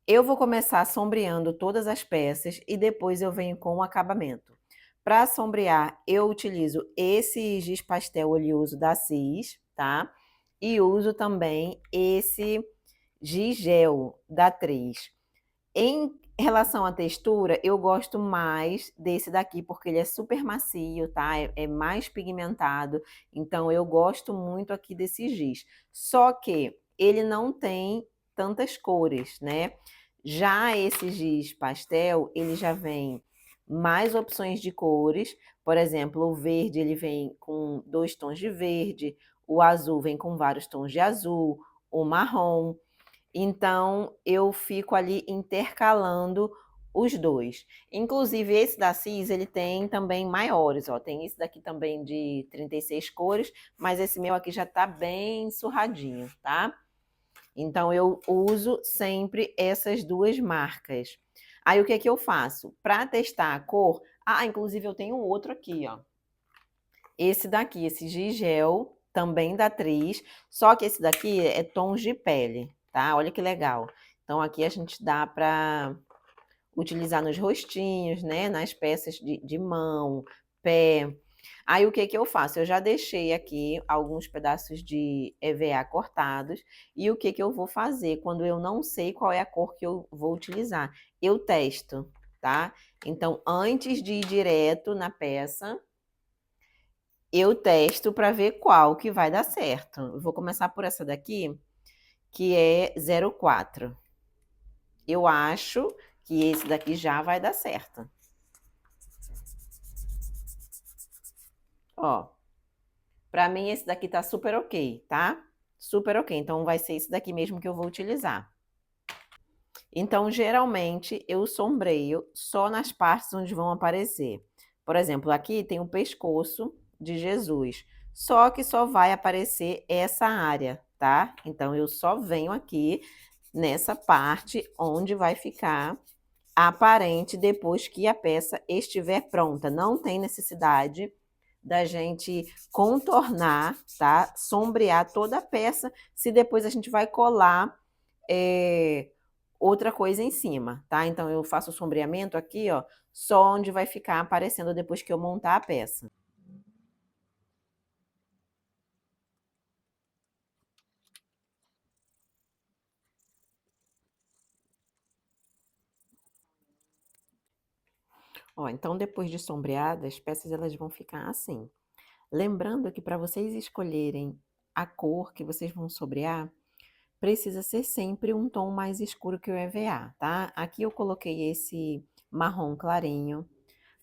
Eu vou começar sombreando todas as peças e depois eu venho com o acabamento. Para sombrear, eu utilizo esse giz pastel oleoso da Cis, tá? E uso também esse giz gel da 3. Em relação à textura, eu gosto mais desse daqui, porque ele é super macio, tá? É mais pigmentado, então eu gosto muito aqui desse giz. Só que ele não tem tantas cores, né? Já esse giz pastel, ele já vem mais opções de cores. Por exemplo, o verde ele vem com 2 tons de verde, o azul vem com vários tons de azul, o marrom. Então, eu fico ali intercalando os dois. Inclusive, esse da Cis, ele tem também maiores, ó. Tem esse daqui também de 36 cores, mas esse meu aqui já tá bem surradinho, tá? Então, eu uso sempre essas duas marcas. Aí, o que é que eu faço? Para testar a cor... Ah, inclusive, eu tenho outro aqui, ó. Esse daqui, esse Gigel, também da Tris, só que esse daqui é tons de pele, tá? Olha que legal. Então, aqui a gente dá para utilizar nos rostinhos, né? Nas peças de mão, pé. Aí, o que que eu faço? Eu já deixei aqui alguns pedaços de EVA cortados. E o que que eu vou fazer quando eu não sei qual é a cor que eu vou utilizar? Eu testo, tá? Então, antes de ir direto na peça, eu testo para ver qual que vai dar certo. Eu vou começar por essa daqui, que é 04. Eu acho que esse daqui já vai dar certo. Ó, para mim esse daqui tá super ok, tá? Super ok, então vai ser esse daqui mesmo que eu vou utilizar. Então, geralmente, eu sombreio só nas partes onde vão aparecer. Por exemplo, aqui tem o pescoço de Jesus, só que só vai aparecer essa área, tá? Então, eu só venho aqui nessa parte onde vai ficar aparente depois que a peça estiver pronta. Não tem necessidade da gente contornar, tá? Sombrear toda a peça, se depois a gente vai colar outra coisa em cima, tá? Então, eu faço o sombreamento aqui, ó, só onde vai ficar aparecendo depois que eu montar a peça. Ó, então depois de sombreadas, as peças elas vão ficar assim. Lembrando que para vocês escolherem a cor que vocês vão sombrear, precisa ser sempre um tom mais escuro que o EVA, tá? Aqui eu coloquei esse marrom clarinho.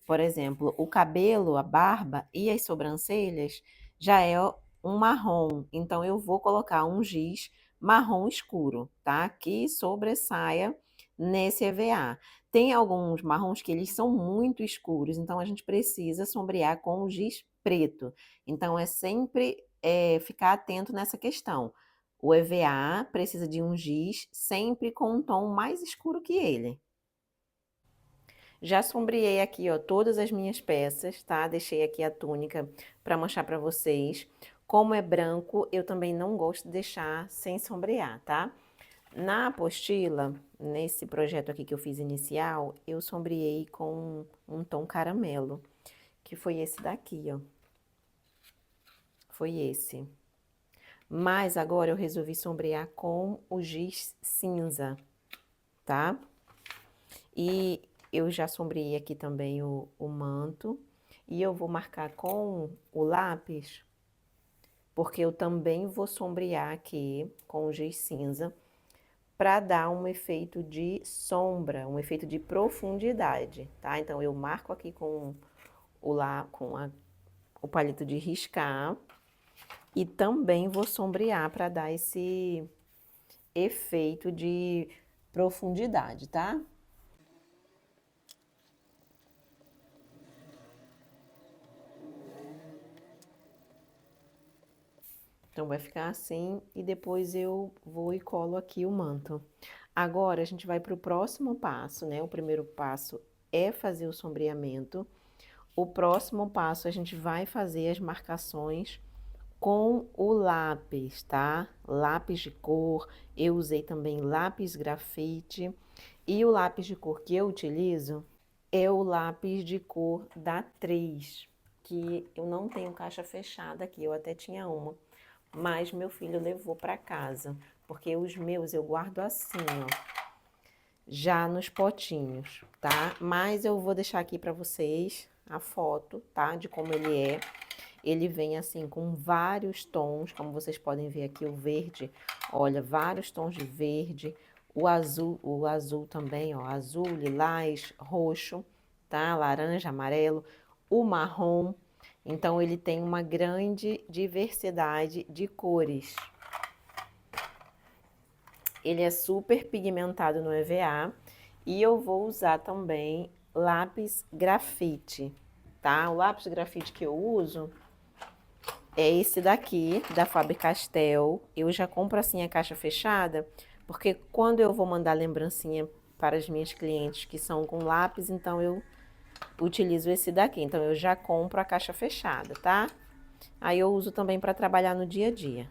Por exemplo, o cabelo, a barba e as sobrancelhas já é um marrom, então eu vou colocar um giz marrom escuro, tá? Que sobressaia nesse EVA. Tem alguns marrons que eles são muito escuros, então a gente precisa sombrear com o giz preto. Então é sempre ficar atento nessa questão. O EVA precisa de um giz sempre com um tom mais escuro que ele. Já sombreei aqui, ó, todas as minhas peças, tá? Deixei aqui a túnica para mostrar para vocês. Como é branco, eu também não gosto de deixar sem sombrear, tá? Na apostila, nesse projeto aqui que eu fiz inicial, eu sombreei com um tom caramelo, que foi esse daqui, ó. Foi esse. Mas agora eu resolvi sombrear com o giz cinza, tá? E eu já sombreei aqui também o manto. E eu vou marcar com o lápis, porque eu também vou sombrear aqui com o giz cinza, para dar um efeito de sombra, um efeito de profundidade, tá? Então, eu marco aqui com o palito de riscar e também vou sombrear para dar esse efeito de profundidade, tá? Então, vai ficar assim e depois eu vou e colo aqui o manto. Agora, a gente vai para o próximo passo, né? O primeiro passo é fazer o sombreamento. O próximo passo, a gente vai fazer as marcações com o lápis, tá? Lápis de cor, eu usei também lápis grafite. E o lápis de cor que eu utilizo é o lápis de cor da 3, que eu não tenho caixa fechada aqui, eu até tinha uma, mas meu filho levou para casa, porque os meus eu guardo assim, ó, já nos potinhos, tá? Mas eu vou deixar aqui para vocês a foto, tá? De como ele é. Ele vem assim com vários tons, como vocês podem ver aqui o verde, olha, vários tons de verde, o azul também, ó, azul, lilás, roxo, tá? Laranja, amarelo, o marrom. Então ele tem uma grande diversidade de cores. Ele é super pigmentado no EVA e eu vou usar também lápis grafite, tá? O lápis grafite que eu uso é esse daqui, da Faber-Castell. Eu já compro assim a caixa fechada, porque quando eu vou mandar lembrancinha para as minhas clientes que são com lápis, então eu utilizo esse daqui. Então eu já compro a caixa fechada, tá? Aí eu uso também para trabalhar no dia a dia.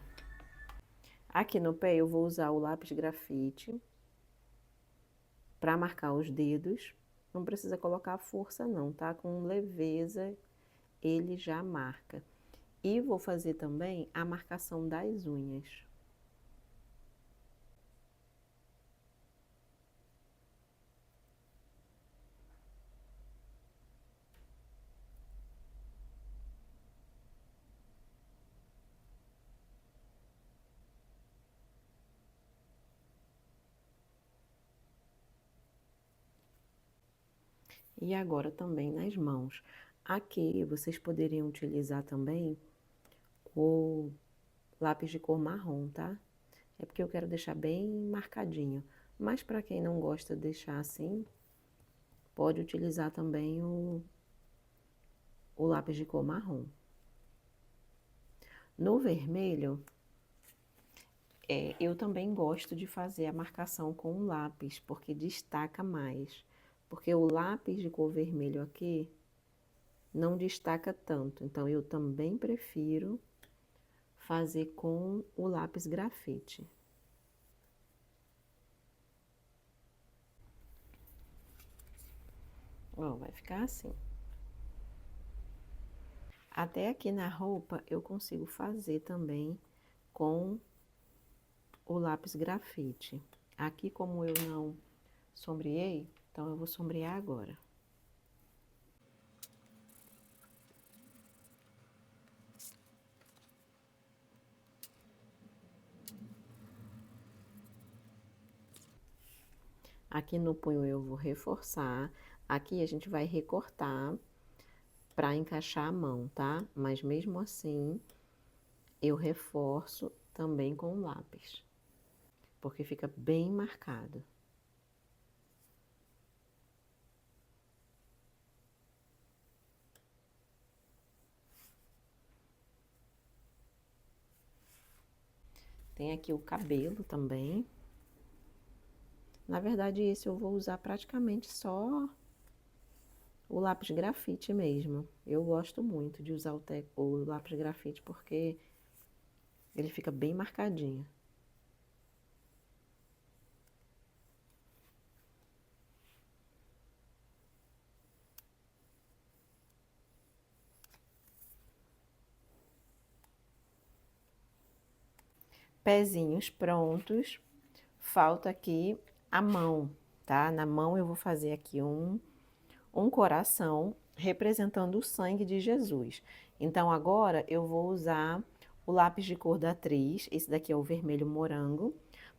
Aqui no pé eu vou usar o lápis grafite para marcar os dedos. Não precisa colocar força não, tá? Com leveza ele já marca. E vou fazer também a marcação das unhas. E agora também nas mãos. Aqui vocês poderiam utilizar também o lápis de cor marrom, tá? É porque eu quero deixar bem marcadinho. Mas para quem não gosta de deixar assim, pode utilizar também o lápis de cor marrom. No vermelho, eu também gosto de fazer a marcação com o lápis, porque destaca mais. Porque o lápis de cor vermelho aqui não destaca tanto. Então, eu também prefiro fazer com o lápis grafite. Ó, vai ficar assim. Até aqui na roupa eu consigo fazer também com o lápis grafite. Aqui, como eu não sombreei, então eu vou sombrear agora. Aqui no punho eu vou reforçar. Aqui a gente vai recortar para encaixar a mão, tá? Mas mesmo assim, eu reforço também com o lápis, porque fica bem marcado. Tem aqui o cabelo também. Na verdade, esse eu vou usar praticamente só o lápis grafite mesmo. Eu gosto muito de usar o lápis grafite porque ele fica bem marcadinho. Pezinhos prontos. Falta aqui a mão, tá? Na mão eu vou fazer aqui um coração representando o sangue de Jesus. Então, agora eu vou usar o lápis de cor da atriz, esse daqui é o vermelho morango,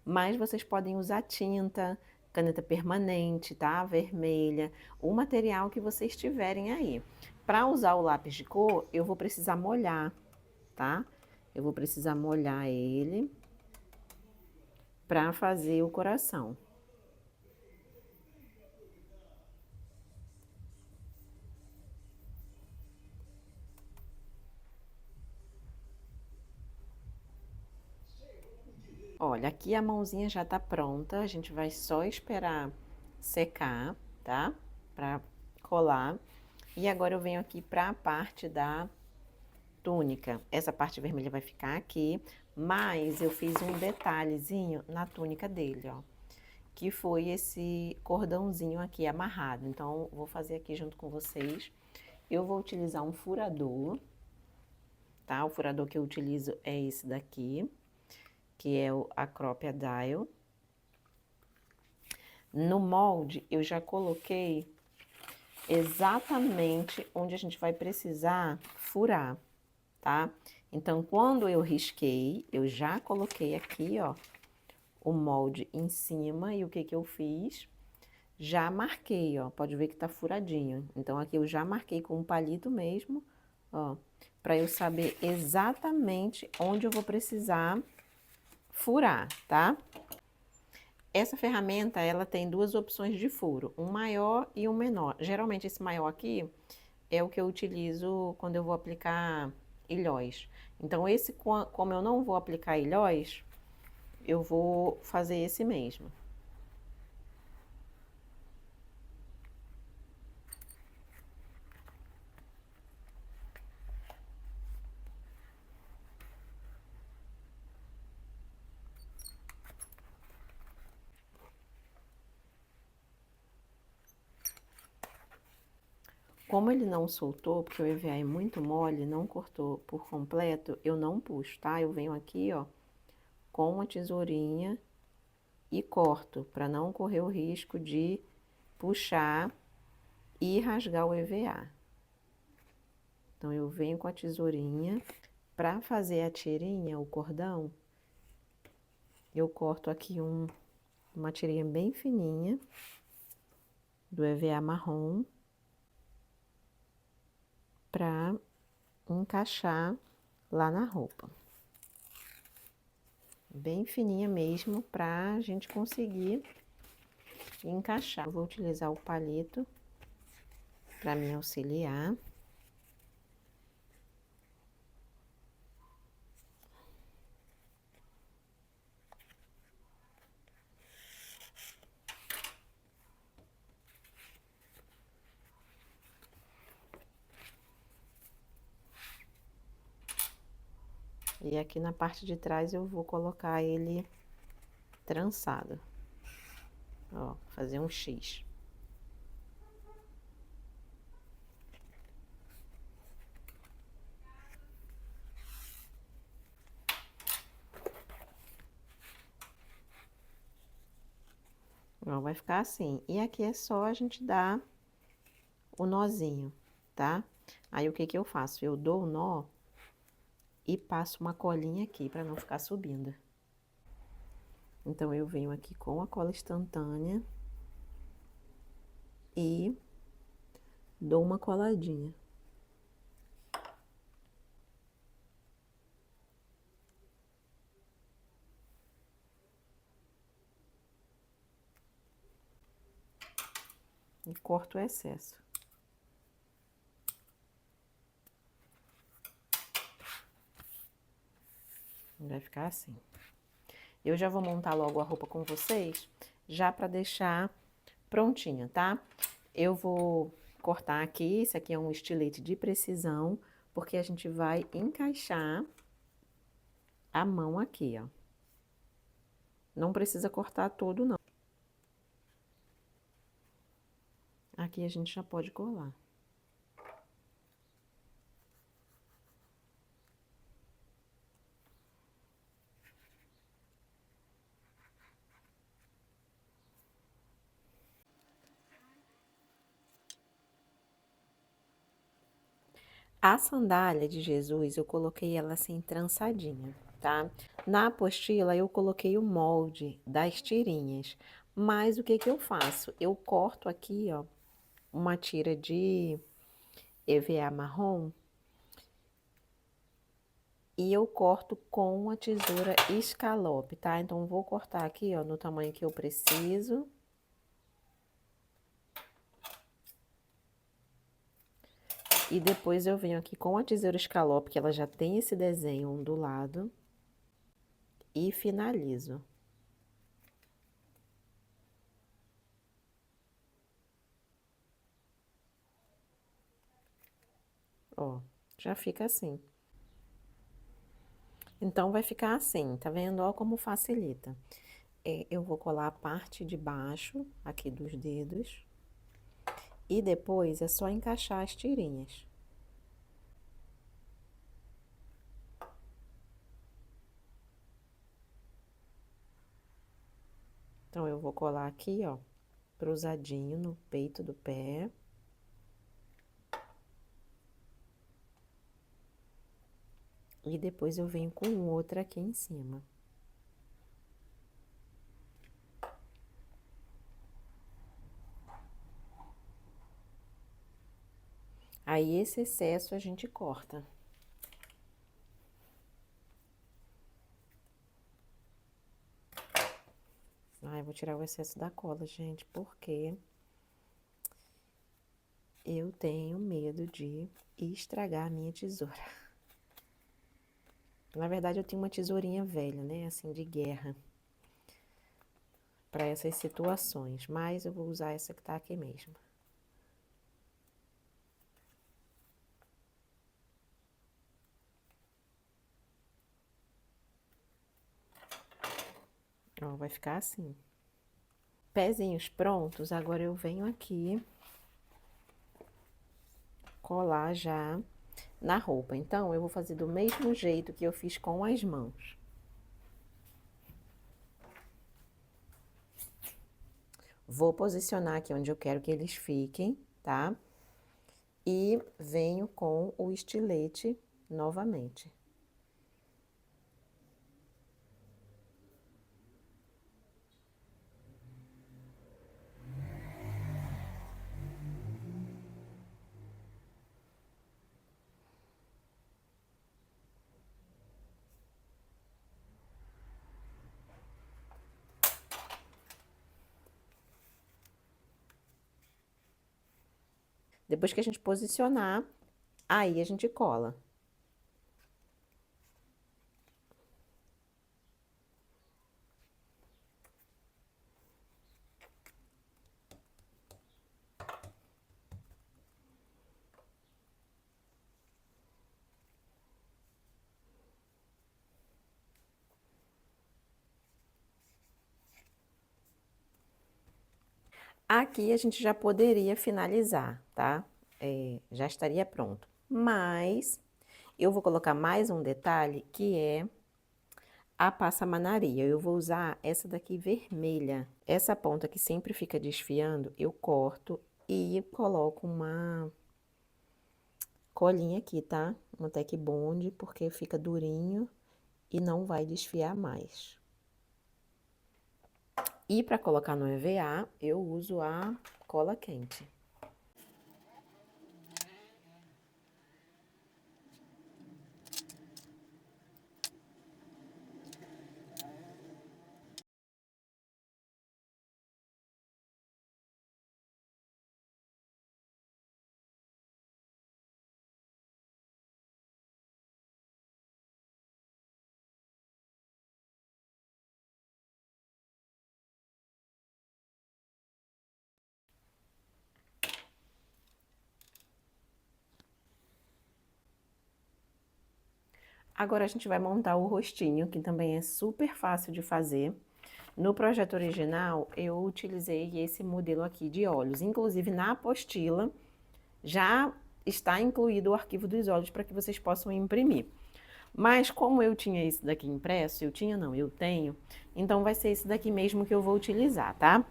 mas vocês podem usar tinta, caneta permanente, tá? Vermelha, o material que vocês tiverem aí. Para usar o lápis de cor, eu vou precisar molhar, tá? Eu vou precisar molhar ele para fazer o coração. Olha, aqui a mãozinha já tá pronta, a gente vai só esperar secar, tá? Pra colar. E agora eu venho aqui pra parte da túnica, essa parte vermelha vai ficar aqui, mas eu fiz um detalhezinho na túnica dele, ó, que foi esse cordãozinho aqui amarrado. Então, vou fazer aqui junto com vocês. Eu vou utilizar um furador, tá? O furador que eu utilizo é esse daqui, que é o Acropia Dial. No molde, eu já coloquei exatamente onde a gente vai precisar furar, tá? Então, quando eu risquei, eu já coloquei aqui, ó, o molde em cima e o que que eu fiz? Já marquei, ó, pode ver que tá furadinho. Então, aqui eu já marquei com um palito mesmo, ó, para eu saber exatamente onde eu vou precisar furar, tá? Essa ferramenta, ela tem duas opções de furo, um maior e um menor. Geralmente, esse maior aqui é o que eu utilizo quando eu vou aplicar ilhóis. Então, esse, como eu não vou aplicar ilhóis, eu vou fazer esse mesmo. Como ele não soltou, porque o EVA é muito mole, não cortou por completo, eu não puxo, tá? Eu venho aqui, ó, com uma tesourinha e corto, para não correr o risco de puxar e rasgar o EVA. Então, eu venho com a tesourinha. Para fazer a tirinha, o cordão, eu corto aqui uma tirinha bem fininha do EVA marrom para encaixar lá na roupa. Bem fininha mesmo, para a gente conseguir encaixar. Eu vou utilizar o palito para me auxiliar. E aqui na parte de trás eu vou colocar ele trançado. Ó, fazer um X. Ó, vai ficar assim. E aqui é só a gente dar o nozinho, tá? Aí, o que que eu faço? Eu dou o nó e passo uma colinha aqui, para não ficar subindo. Então, eu venho aqui com a cola instantânea e dou uma coladinha. E corto o excesso. Vai ficar assim. Eu já vou montar logo a roupa com vocês, já para deixar prontinha, tá? Eu vou cortar aqui, esse aqui é um estilete de precisão, porque a gente vai encaixar a mão aqui, ó. Não precisa cortar todo, não. Aqui a gente já pode colar. A sandália de Jesus, eu coloquei ela assim, trançadinha, tá? Na apostila, eu coloquei o molde das tirinhas. Mas o que que eu faço? Eu corto aqui, ó, uma tira de EVA marrom e eu corto com a tesoura escalope, tá? Então, vou cortar aqui, ó, no tamanho que eu preciso. E depois eu venho aqui com a tesoura escalope, que ela já tem esse desenho ondulado, e finalizo. Ó, já fica assim. Então, vai ficar assim, tá vendo? Ó como facilita. Eu vou colar a parte de baixo aqui dos dedos. E depois é só encaixar as tirinhas. Então, eu vou colar aqui, ó, cruzadinho no peito do pé. E depois eu venho com outra aqui em cima. Aí, esse excesso a gente corta. Ai, vou tirar o excesso da cola, gente, porque eu tenho medo de estragar a minha tesoura. Na verdade, eu tenho uma tesourinha velha, né, assim, de guerra, para essas situações, mas eu vou usar essa que tá aqui mesmo. Ó, vai ficar assim. Pezinhos prontos, agora eu venho aqui colar já na roupa. Então, eu vou fazer do mesmo jeito que eu fiz com as mãos. Vou posicionar aqui onde eu quero que eles fiquem, tá? E venho com o estilete novamente. Depois que a gente posicionar, aí a gente cola. Aqui a gente já poderia finalizar, tá? Já estaria pronto. Mas eu vou colocar mais um detalhe, que é a passamanaria. Eu vou usar essa daqui vermelha. Essa ponta que sempre fica desfiando, eu corto e coloco uma colinha aqui, tá? Uma Tec Bond, porque fica durinho e não vai desfiar mais. E para colocar no EVA, eu uso a cola quente. Agora a gente vai montar o rostinho, que também é super fácil de fazer. No projeto original, eu utilizei esse modelo aqui de olhos. Inclusive, na apostila, já está incluído o arquivo dos olhos para que vocês possam imprimir. Mas como eu tinha esse daqui impresso, eu tenho, então vai ser esse daqui mesmo que eu vou utilizar, tá?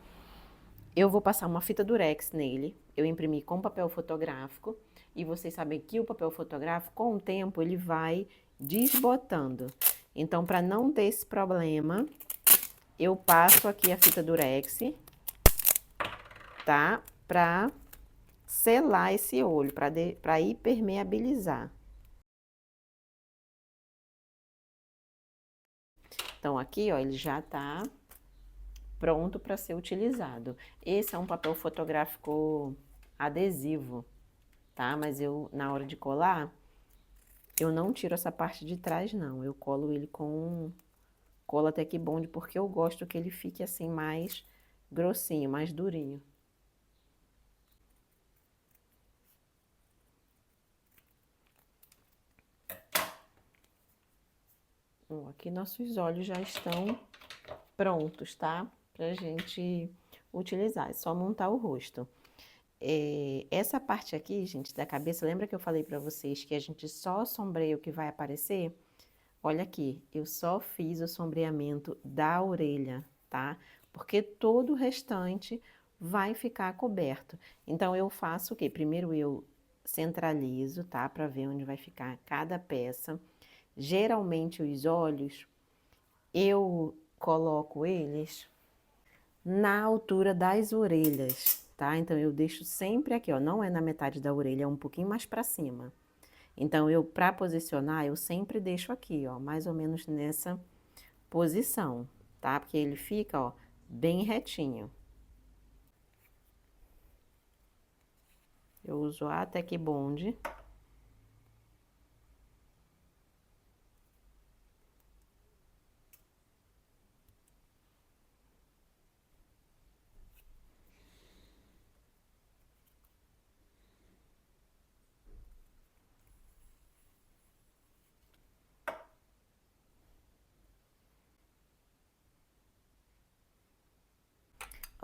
Eu vou passar uma fita durex nele, eu imprimi com papel fotográfico, e vocês sabem que o papel fotográfico, com o tempo, ele vai desbotando. Então, para não ter esse problema, eu passo aqui a fita durex, tá? Para selar esse olho, para hipermeabilizar. Então, aqui, ó, ele já tá pronto para ser utilizado. Esse é um papel fotográfico adesivo, tá? Mas eu, na hora de colar, eu não tiro essa parte de trás, não. Eu colo ele com cola Tec Bond, porque eu gosto que ele fique assim mais grossinho, mais durinho. Bom, aqui nossos olhos já estão prontos, tá? Pra gente utilizar, é só montar o rosto. Essa parte aqui, gente, da cabeça, lembra que eu falei pra vocês que a gente só sombreia o que vai aparecer? Olha aqui, eu só fiz o sombreamento da orelha, tá? Porque todo o restante vai ficar coberto. Então, eu faço o quê? Primeiro eu centralizo, tá? Pra ver onde vai ficar cada peça. Geralmente, os olhos, eu coloco eles na altura das orelhas, tá? Então, eu deixo sempre aqui, ó, não é na metade da orelha, é um pouquinho mais pra cima. Então, para posicionar, eu sempre deixo aqui, ó, mais ou menos nessa posição, tá? Porque ele fica, ó, bem retinho. Eu uso a Tec Bond.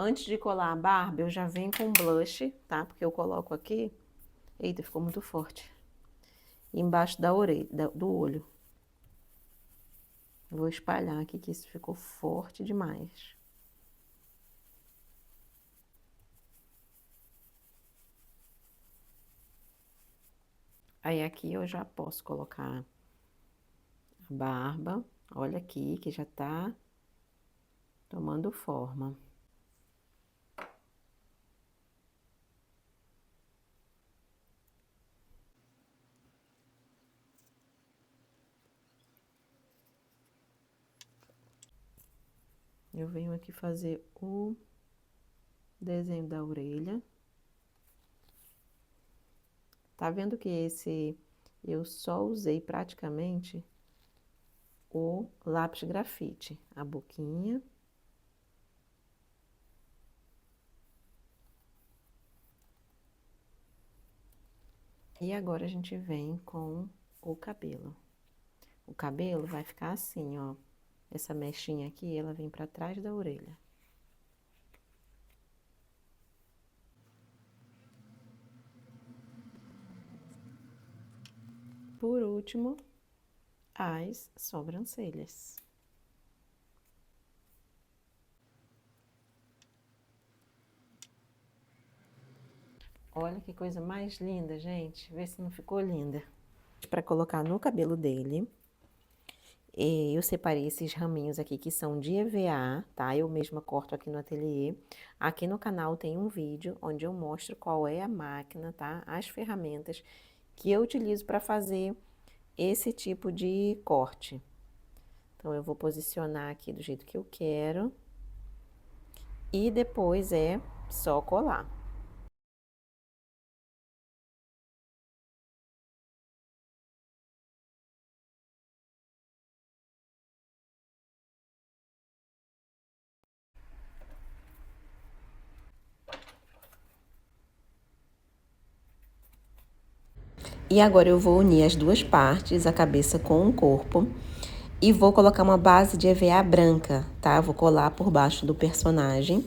Antes de colar a barba, eu já venho com blush, tá? Porque eu coloco aqui... Eita, ficou muito forte. Embaixo da orelha, do olho. Vou espalhar aqui, que isso ficou forte demais. Aí, aqui eu já posso colocar a barba. Olha aqui, que já tá tomando forma. Eu venho aqui fazer o desenho da orelha. Tá vendo que esse eu só usei praticamente o lápis grafite, a boquinha. E agora a gente vem com o cabelo. O cabelo vai ficar assim, ó. Essa mechinha aqui, ela vem pra trás da orelha. Por último, as sobrancelhas. Olha que coisa mais linda, gente. Vê se não ficou linda. Para colocar no cabelo dele, eu separei esses raminhos aqui que são de EVA, tá? Eu mesma corto aqui no ateliê. Aqui no canal tem um vídeo onde eu mostro qual é a máquina, tá? As ferramentas que eu utilizo para fazer esse tipo de corte. Então, eu vou posicionar aqui do jeito que eu quero. E depois é só colar. E agora eu vou unir as duas partes, a cabeça com o corpo, e vou colocar uma base de EVA branca, tá? Vou colar por baixo do personagem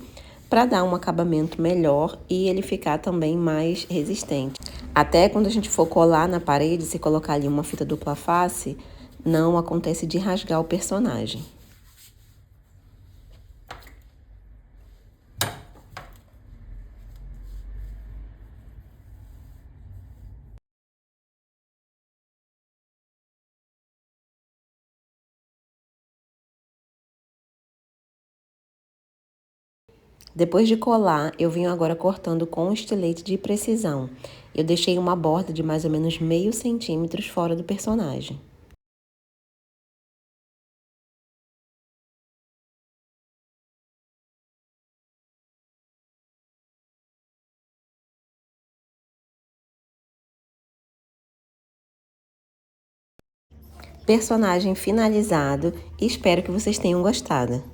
para dar um acabamento melhor e ele ficar também mais resistente. Até quando a gente for colar na parede, se colocar ali uma fita dupla face, não acontece de rasgar o personagem. Depois de colar, eu venho agora cortando com estilete de precisão. Eu deixei uma borda de mais ou menos meio centímetro fora do personagem. Personagem finalizado, espero que vocês tenham gostado.